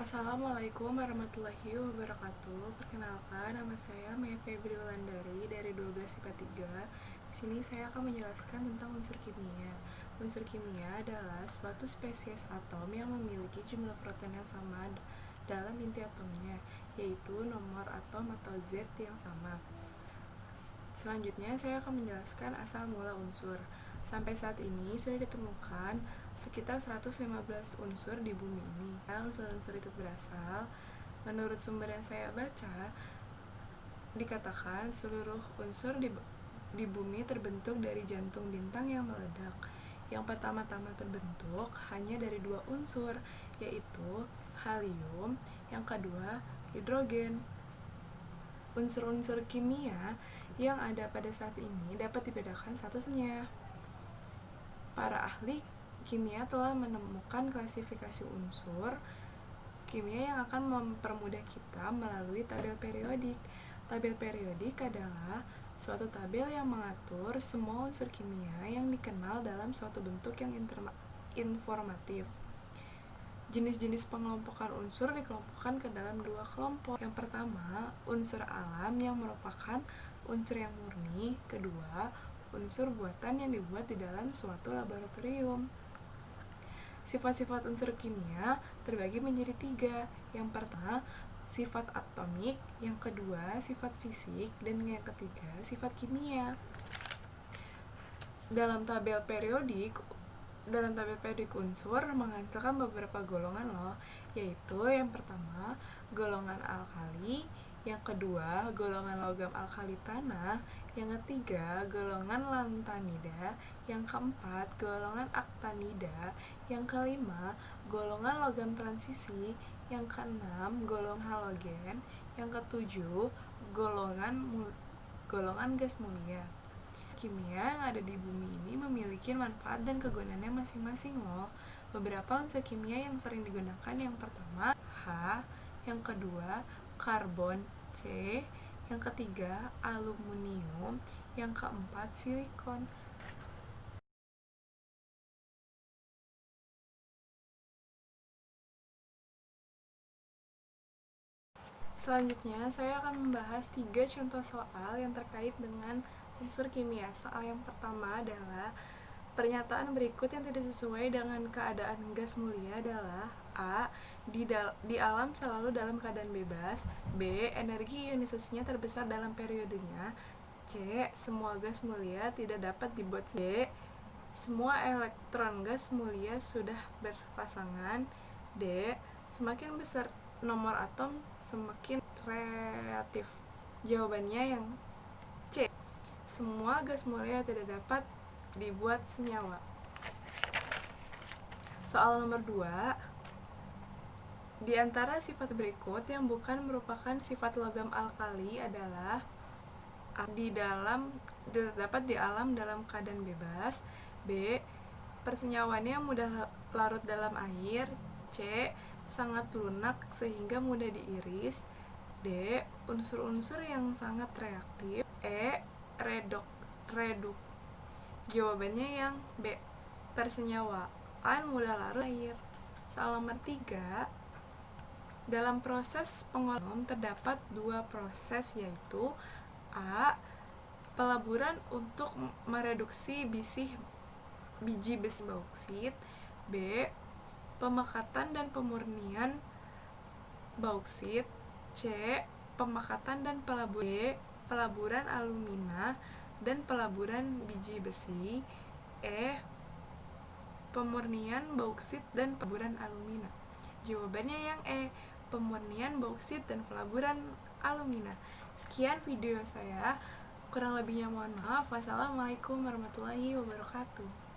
Assalamualaikum warahmatullahi wabarakatuh. Perkenalkan, nama saya Maya Febri Wulandari dari 12 IPA 3. Di sini saya akan menjelaskan tentang unsur kimia. Unsur kimia adalah suatu spesies atom yang memiliki jumlah proton yang sama dalam inti atomnya, yaitu nomor atom atau Z yang sama. Selanjutnya saya akan menjelaskan asal mula unsur. Sampai saat ini sudah ditemukan sekitar 115 unsur di bumi ini. Unsur-unsur itu berasal, menurut sumber yang saya baca, dikatakan seluruh unsur di bumi terbentuk dari jantung bintang yang meledak. Yang pertama-tama terbentuk hanya dari dua unsur, yaitu helium, yang kedua hidrogen. Unsur-unsur kimia yang ada pada saat ini dapat dibedakan satu-satunya. Para ahli kimia telah menemukan klasifikasi unsur kimia yang akan mempermudah kita melalui tabel periodik. Tabel periodik adalah suatu tabel yang mengatur semua unsur kimia yang dikenal dalam suatu bentuk yang informatif. Jenis-jenis pengelompokan unsur dikelompokkan ke dalam dua kelompok. Yang pertama, unsur alam yang merupakan unsur yang murni. Kedua, unsur buatan yang dibuat di dalam suatu laboratorium. Sifat-sifat unsur kimia terbagi menjadi tiga. Yang pertama, sifat atomik. Yang kedua, sifat fisik. Dan yang ketiga, sifat kimia. Dalam tabel periodik unsur menghasilkan beberapa golongan yaitu yang pertama, golongan alkali, yang kedua, golongan logam alkali tanah, yang ketiga, golongan lantanida, yang keempat, golongan aktinida, yang kelima, golongan logam transisi, yang keenam, golongan halogen, yang ketujuh, golongan gas mulia. Kimia yang ada di bumi ini memiliki manfaat dan kegunaannya masing-masing Beberapa unsur kimia yang sering digunakan, yang pertama H, yang kedua karbon C, yang ketiga aluminium, yang keempat silikon. Selanjutnya saya akan membahas 3 contoh soal yang terkait dengan unsur kimia. Soal yang pertama adalah pernyataan berikut yang tidak sesuai dengan keadaan gas mulia adalah A. Di alam selalu dalam keadaan bebas. B. Energi ionisasinya terbesar dalam periodenya. C. Semua gas mulia tidak dapat dibuat. D. Semua elektron gas mulia sudah berpasangan. D. Semakin besar nomor atom semakin reaktif. Jawabannya yang C. Semua gas mulia tidak dapat dibuat senyawa. Soal nomor 2. Di antara sifat berikut yang bukan merupakan sifat logam alkali adalah A. Dapat di alam dalam keadaan bebas. B. Persenyawaannya mudah larut dalam air. C. Sangat lunak sehingga mudah diiris. D. Unsur-unsur yang sangat reaktif. E. Reduk. Jawabannya yang B. Persenyawaan mudah larut air. Soal nomor 3. Dalam proses pengolahan terdapat dua proses, yaitu A. Pelaburan untuk mereduksi biji besi bauksit. B. Pemekatan dan pemurnian bauksit. C. Pemekatan dan pelaburan alumina dan pelaburan biji besi. E. Pemurnian bauksit dan pelaburan alumina. Jawabannya yang E. Pemurnian bauksit dan pelaburan alumina. Sekian video saya, kurang lebihnya mohon maaf. Wassalamualaikum warahmatullahi wabarakatuh.